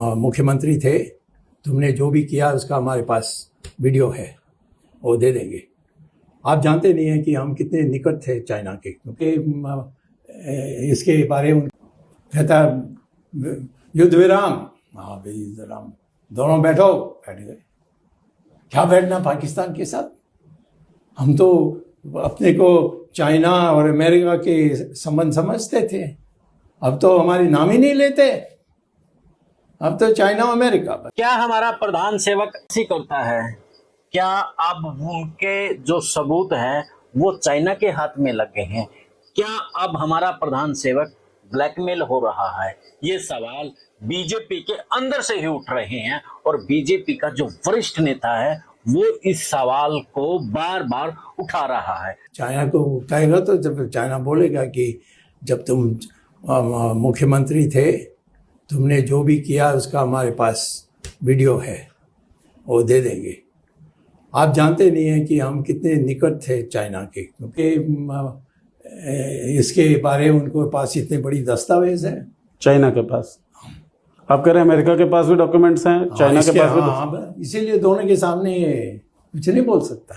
मुख्यमंत्री थे, तुमने जो भी किया उसका हमारे पास वीडियो है, वो दे देंगे। आप जानते नहीं हैं कि हम कितने निकट थे चाइना के, क्योंकि इसके बारे में कहता युद्ध विराम, हाँ भाई युद्ध विराम, दोनों बैठो, बैठ गए। क्या बैठना पाकिस्तान के साथ? हम तो अपने को चाइना और अमेरिका के संबंध समझते थे, अब तो हमारी नाम ही नहीं लेते, अब तो चाइना और अमेरिका। क्या हमारा प्रधान सेवक ऐसी करता है? क्या अब उनके जो सबूत हैं वो चाइना के हाथ में लग गए हैं? क्या अब हमारा प्रधान सेवक ब्लैकमेल हो रहा है? ये सवाल बीजेपी के अंदर से ही उठ रहे हैं और बीजेपी का जो वरिष्ठ नेता है वो इस सवाल को बार बार उठा रहा है। चाइना को कहेगा तो जब चाइना बोलेगा कि जब तुम मुख्यमंत्री थे, तुमने जो भी किया उसका हमारे पास वीडियो है, वो दे देंगे। आप जानते नहीं हैं कि हम कितने निकट थे चाइना के, क्योंकि इसके बारे में उनके पास इतने बड़ी दस्तावेज है। चाइना के पास, आप कह रहे हैं अमेरिका के पास भी डॉक्यूमेंट्स हैं, चाइना के पास भी। इसीलिए दोनों के सामने कुछ नहीं बोल सकता।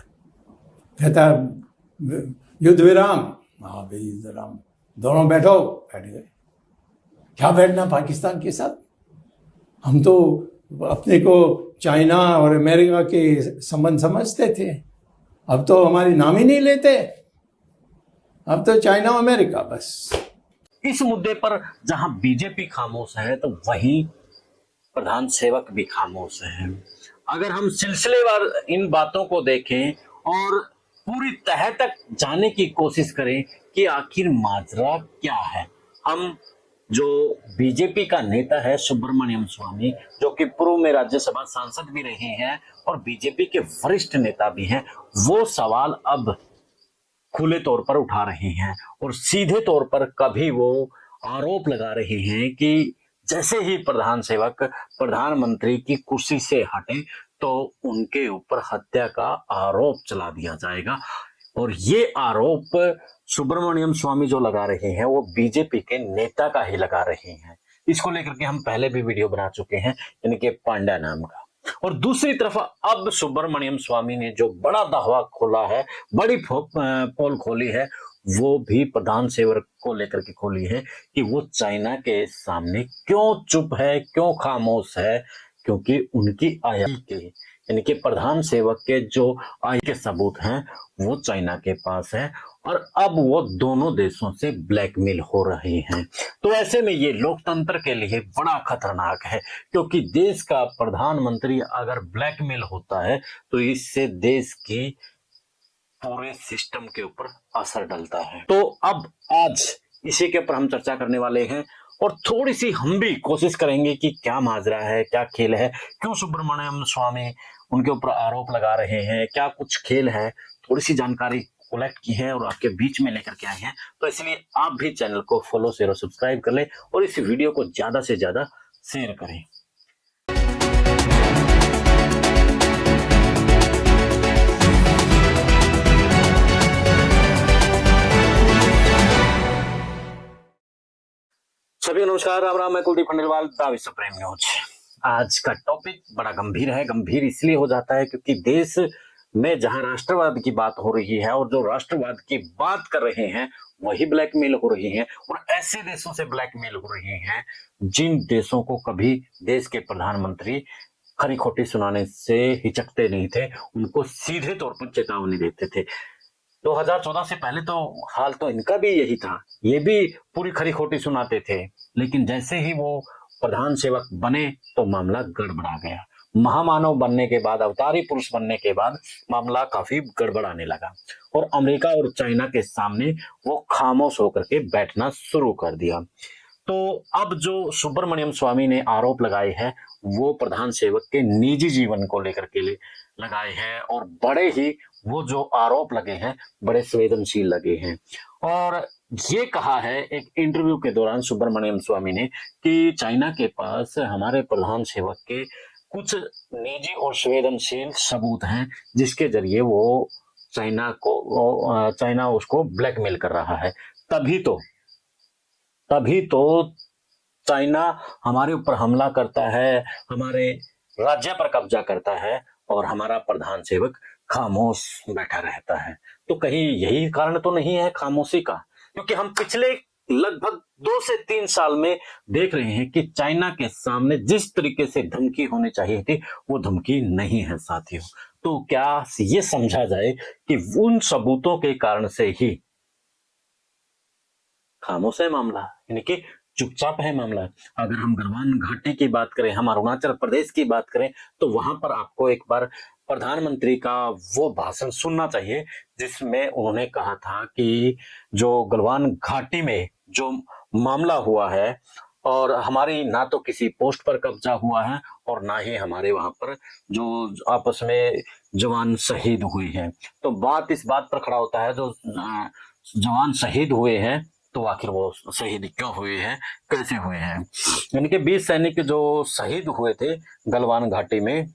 कहता युद्ध विराम, हाँ भाई युद्ध विराम, दोनों बैठो, बैठ गए। क्या बैठना पाकिस्तान के साथ? हम तो अपने को चाइना और अमेरिका के संबंध समझते थे, अब तो हमारी नाम ही नहीं लेते, अब तो चाइना और अमेरिका बस। इस मुद्दे पर जहां बीजेपी खामोश है तो वहीं प्रधान सेवक भी खामोश है। अगर हम सिलसिलेवार इन बातों को देखें और पूरी तह तक जाने की कोशिश करें कि आखिर माजरा क्या है, हम जो बीजेपी का नेता है सुब्रमण्यम स्वामी, जो कि पूर्व में राज्यसभा सांसद भी रहे हैं और बीजेपी के वरिष्ठ नेता भी हैं, वो सवाल अब खुले तौर पर उठा रहे हैं और सीधे तौर पर कभी वो आरोप लगा रहे हैं कि जैसे ही प्रधान सेवक प्रधानमंत्री की कुर्सी से हटे तो उनके ऊपर हत्या का आरोप चला दिया जाएगा। और ये आरोप सुब्रमण्यम स्वामी जो लगा रहे हैं वो बीजेपी के नेता का ही लगा रहे हैं। इसको लेकर के हम पहले भी वीडियो बना चुके हैं, यानी कि पांड्या नाम का। और दूसरी तरफ अब सुब्रमण्यम स्वामी ने जो बड़ा दावा खोला है, बड़ी पोल खोली है, वो भी प्रधान सेवक को लेकर के खोली है कि वो चाइना के सामने क्यों चुप है, क्यों खामोश है, क्योंकि उनकी आय के यानी कि प्रधान सेवक के जो आय के सबूत हैं वो चाइना के पास है और अब वो दोनों देशों से ब्लैकमेल हो रहे हैं। तो ऐसे में ये लोकतंत्र के लिए बड़ा खतरनाक है, क्योंकि देश का प्रधानमंत्री अगर ब्लैकमेल होता है तो इससे देश की पूरे सिस्टम के ऊपर असर डलता है। तो अब आज इसी के ऊपर हम चर्चा करने वाले हैं और थोड़ी सी हम भी कोशिश करेंगे कि क्या माजरा है, क्या खेल है, क्यों सुब्रमण्यम स्वामी उनके ऊपर आरोप लगा रहे हैं, क्या कुछ खेल है, थोड़ी सी जानकारी कलेक्ट की है और आपके बीच में लेकर के आए हैं। तो इसलिए आप भी चैनल को फॉलो शेयर और सब्सक्राइब कर लें और इस वीडियो को ज्यादा से ज्यादा शेयर करें। सभी नमस्कार, राम राम, मैं कुलदीप खंडेलवाल, द विश्व प्रेम न्यूज। आज का टॉपिक बड़ा गंभीर है। गंभीर इसलिए हो जाता है क्योंकि देश में जहां राष्ट्रवाद की बात हो रही है और जो राष्ट्रवाद की बात कर रहे हैं वही ब्लैकमेल हो रही हैं और ऐसे देशों से ब्लैकमेल हो रहे हैं जिन देशों को कभी देश के प्रधानमंत्री खरी खोटी सुनाने से हिचकते नहीं थे, उनको सीधे तौर पर चेतावनी देते थे। 2014 से पहले तो हाल तो इनका भी यही था, ये भी पूरी खरी खोटी सुनाते थे, लेकिन जैसे ही वो प्रधान सेवक बने तो मामला गड़बड़ा गया। महामानव बनने के बाद, अवतारी पुरुष बनने के बाद मामला काफी गड़बड़ाने लगा और अमेरिका और चाइना के सामने वो खामोश होकर के बैठना शुरू कर दिया। तो अब जो सुब्रमण्यम स्वामी ने आरोप लगाए हैं वो प्रधान सेवक के निजी जीवन को लेकर के लगाए हैं और बड़े ही वो जो आरोप लगे हैं बड़े संवेदनशील लगे हैं। और ये कहा है एक इंटरव्यू के दौरान सुब्रमण्यम स्वामी ने कि चाइना के पास हमारे प्रधान सेवक के कुछ निजी और संवेदनशील सबूत हैं जिसके जरिए वो चाइना उसको ब्लैकमेल कर रहा है। तभी तो चाइना हमारे ऊपर हमला करता है, हमारे राज्य पर कब्जा करता है और हमारा प्रधान सेवक खामोश बैठा रहता है। तो कहीं यही कारण तो नहीं है खामोशी का? क्योंकि हम पिछले लगभग 2 से 3 साल में देख रहे हैं कि चाइना के सामने जिस तरीके से धमकी होनी चाहिए थी वो धमकी नहीं है साथियों। तो क्या ये समझा जाए कि उन सबूतों के कारण से ही खामोश है मामला, यानी कि चुपचाप है मामला? अगर हम गलवान घाटी की बात करें, हम अरुणाचल प्रदेश की बात करें, तो वहां पर आपको एक बार प्रधानमंत्री का वो भाषण सुनना चाहिए जिसमें उन्होंने कहा था कि जो गलवान घाटी में जो मामला हुआ है और हमारी ना तो किसी पोस्ट पर कब्जा हुआ है और ना ही हमारे वहां पर जो आपस में जवान शहीद हुए हैं। तो बात इस बात पर खड़ा होता है, जो जवान शहीद हुए हैं तो आखिर वो शहीद क्यों हुए हैं, कैसे हुए हैं? यानी कि 20 सैनिक जो शहीद हुए थे गलवान घाटी में,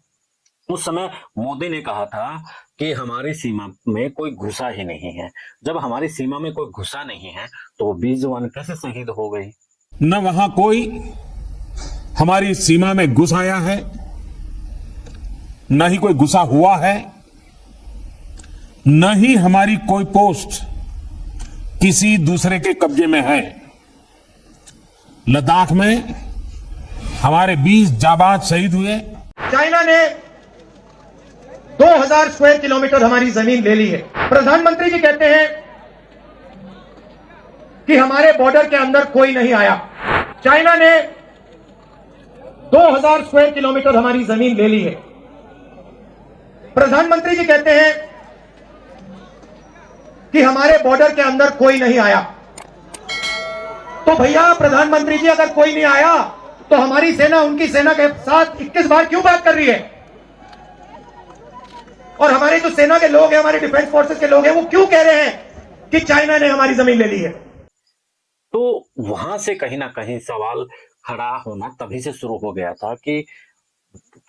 उस समय मोदी ने कहा था कि हमारी सीमा में कोई घुसा ही नहीं है। जब हमारी सीमा में कोई घुसा नहीं है तो वो 20 जवान कैसे शहीद हो गए? न वहां कोई हमारी सीमा में घुस आया है, न ही कोई घुसा हुआ है, न ही हमारी कोई पोस्ट किसी दूसरे के कब्जे में है। लद्दाख में हमारे 20 जाबाज शहीद हुए। चाइना ने 2000 स्क्वायर किलोमीटर हमारी जमीन ले ली है। प्रधानमंत्री जी कहते हैं कि हमारे बॉर्डर के अंदर कोई नहीं आया। चाइना ने 2000 स्क्वायर किलोमीटर हमारी जमीन ले ली है। प्रधानमंत्री जी कहते हैं कि हमारे बॉर्डर के अंदर कोई नहीं आया। तो भैया प्रधानमंत्री जी, अगर कोई नहीं आया तो हमारी सेना उनकी सेना के साथ 21 बार क्यों बात कर रही है? और हमारे जो सेना के लोग हैं, हमारे डिफेंस फोर्सेस के लोग हैं, वो क्यों कह रहे हैं कि चाइना ने हमारी जमीन ले ली है? तो वहां से कहीं ना कहीं सवाल खड़ा होना तभी से शुरू हो गया था कि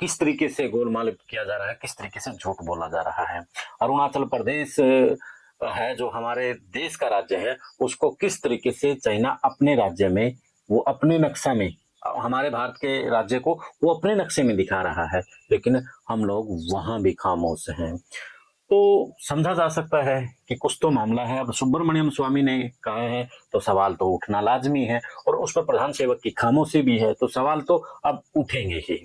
किस तरीके से गोलमाल किया जा रहा है, किस तरीके से झूठ बोला जा रहा है। अरुणाचल प्रदेश है जो हमारे देश का राज्य है, उसको किस तरीके से चाइना अपने राज्य में, वो अपने नक्शा में, हमारे भारत के राज्य को वो अपने नक्शे में दिखा रहा है, लेकिन हम लोग वहां भी खामोश हैं। तो समझा जा सकता है कि कुछ तो मामला है। अब सुब्रमण्यम स्वामी ने कहा है तो सवाल तो उठना लाजमी है, और उस पर प्रधान सेवक की खामोशी भी है, तो सवाल तो अब उठेंगे ही।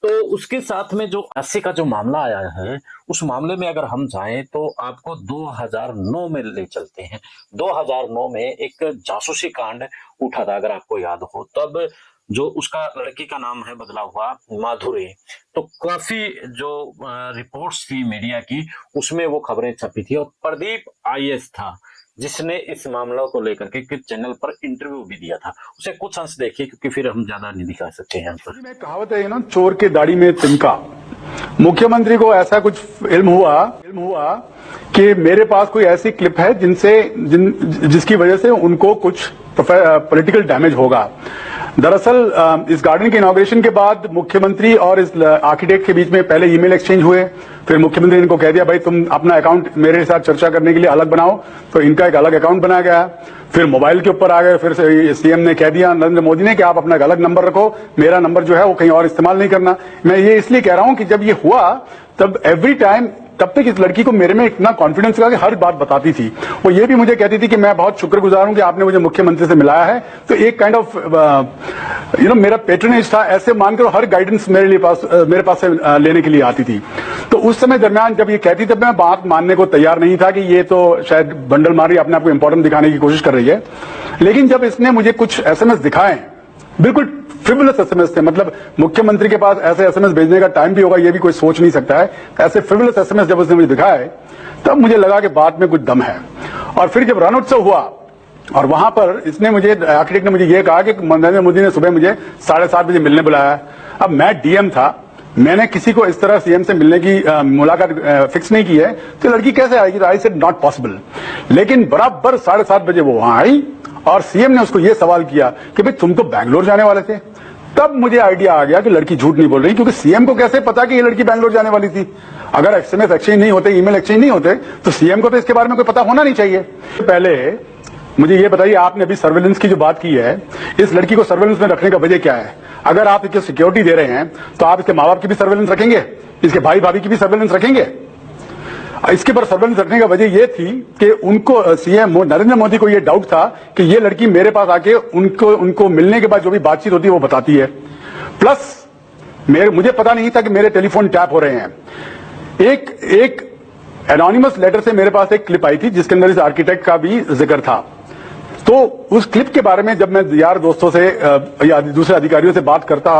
तो उसके साथ में जो 80 का जो मामला आया है, उस मामले में अगर हम जाएं तो आपको 2009 में ले चलते हैं। 2009 में एक जासूसी कांड उठा था, अगर आपको याद हो। तब जो उसका लड़की का नाम है बदला हुआ माधुरी, तो काफी जो रिपोर्ट्स थी मीडिया की, उसमें वो खबरें छपी थी। और प्रदीप IAS था जिसने इस मामला को लेकर के किस चैनल पर इंटरव्यू भी दिया था। उसे कुछ अंश देखिए, क्योंकि फिर हम ज्यादा नहीं दिखा सकते हैं। में कहावत है ना, चोर के दाढ़ी में तिनका। मुख्यमंत्री को ऐसा कुछ इल्म हुआ कि मेरे पास कोई ऐसी क्लिप है जिसकी वजह से उनको कुछ पॉलिटिकल डैमेज होगा। दरअसल इस गार्डन के इनॉग्रेशन के बाद मुख्यमंत्री और इस आर्किटेक्ट के बीच में पहले ईमेल एक्सचेंज हुए। फिर मुख्यमंत्री ने इनको कह दिया, भाई तुम अपना अकाउंट मेरे साथ चर्चा करने के लिए अलग बनाओ, तो इनका एक अलग अकाउंट बनाया गया। फिर मोबाइल के ऊपर आ गए। फिर सीएम ने कह दिया, नरेंद्र मोदी ने, कि आप अपना एक अलग नंबर रखो, मेरा नंबर जो है वो कहीं और इस्तेमाल नहीं करना। मैं ये इसलिए कह रहा हूं कि जब ये हुआ तब एवरी टाइम, तब तक इस लड़की को मेरे में इतना कॉन्फिडेंस था कि हर बात बताती थी। वो ये भी मुझे कहती थी कि मैं बहुत शुक्रगुजार हूं कि आपने मुझे मुख्यमंत्री से मिलाया है। तो एक काइंड ऑफ मेरा पेट्रोनेज था, ऐसे मानकर हर गाइडेंस मेरे पास से लेने के लिए आती थी। तो उस समय दरमियान जब ये कहती तब मैं बात मानने को तैयार नहीं था कि ये तो शायद बंडल मारी अपने आप को इंपॉर्टेंट दिखाने की कोशिश कर रही है। लेकिन जब इसने मुझे कुछ SMS दिखाए, बिल्कुल फ्रिवलस SMS थे, मतलब मुख्यमंत्री के पास ऐसे SMS भेजने का टाइम भी होगा ये भी कोई सोच नहीं सकता है। ऐसे फ्रिवलस SMS जब उसने मुझे दिखाए तब मुझे लगा कि बात में कुछ दम है। और फिर जब रणोत्सव हुआ और वहां पर इसने मुझे, आर्किटेक्ट ने मुझे ये कहा कि नरेंद्र मोदी ने सुबह मुझे 7:30 बजे मिलने बुलाया। अब मैं DM था, मैंने किसी को इस तरह CM से मिलने की मुलाकात फिक्स नहीं की है, तो लड़की कैसे आएगी? तो आई सेड नॉट पॉसिबल। लेकिन बराबर 7:30 बजे वो वहां आई और CM ने उसको ये सवाल किया कि भाई तुम तो बैंगलोर जाने वाले थे। तब मुझे आइडिया आ गया कि लड़की झूठ नहीं बोल रही, क्योंकि CM को कैसे पता कि ये लड़की बैंगलोर जाने वाली थी? अगर SMS एक्सचेंज नहीं होते, ईमेल एक्सचेंज नहीं होते, तो CM को तो इसके बारे में कोई पता होना नहीं चाहिए। पहले मुझे ये बताइए, आपने अभी सर्वेलेंस की जो बात की है, इस लड़की को सर्वेलेंस में रखने का वजह क्या है? अगर आप इसको सिक्योरिटी दे रहे हैं तो आप इसके माँ बाप की भी सर्वेलेंस रखेंगे, इसके भाई भाभी की भी सर्वेलेंस रखेंगे? इसके पर सर्वेलेंस रखने का वजह यह थी कि उनको सीएम नरेंद्र मोदी को यह डाउट था कि ये लड़की मेरे पास आके उनको मिलने के बाद जो भी बातचीत होती है वो बताती है। प्लस मुझे पता नहीं था कि मेरे टेलीफोन टैप हो रहे हैं। एक एनोनिमस लेटर से मेरे पास एक क्लिप आई थी जिसके अंदर इस आर्किटेक्ट का भी जिक्र था। तो उस क्लिप के बारे में जब मैं यार दोस्तों से या दूसरे अधिकारियों से बात करता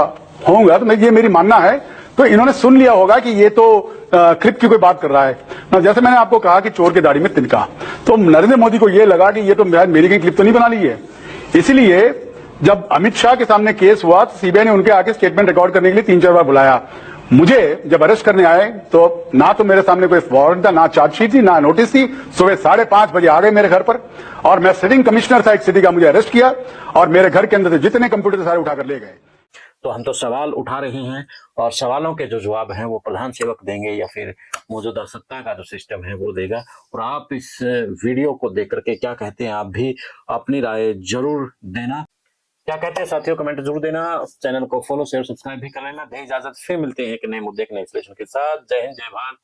होऊंगा तो ये मेरी मानना है, तो इन्होंने सुन लिया होगा कि ये तो क्लिप की कोई बात कर रहा है। जैसे मैंने आपको कहा कि चोर की दाढ़ी में तिनका, तो नरेंद्र मोदी को ये लगा कि ये तो मेरी कहीं क्लिप तो नहीं बना ली है। इसलिए जब अमित शाह के सामने केस हुआ तो सीबीआई ने उनके आके स्टेटमेंट रिकॉर्ड करने के लिए 3-4 बार बुलाया। मुझे जब अरेस्ट करने आए तो ना तो मेरे सामने कोई वारंट था, ना चार्जशीट थी, ना नोटिस थी। सुबह 5:30 बजे आ गए मेरे घर पर और मैं सिटिंग कमिश्नर था एक सिटी का, मुझे अरेस्ट किया और मेरे घर के अंदर से जितने कंप्यूटर थे सारे उठाकर ले गए। तो हम तो सवाल उठा रहे हैं और सवालों के जो जवाब हैं वो प्रधान सेवक देंगे या फिर मौजूदा सत्ता का जो सिस्टम है वो देगा। और आप इस वीडियो को देख करके क्या कहते हैं, आप भी अपनी राय जरूर देना। क्या कहते हैं साथियों, कमेंट जरूर देना। चैनल को फॉलो शेयर सब्सक्राइब भी कर लेना। दे इजाजत, फिर मिलते हैं एक नए मुद्दे के नए विश्लेषण के साथ। जय हिंद, जय भारत।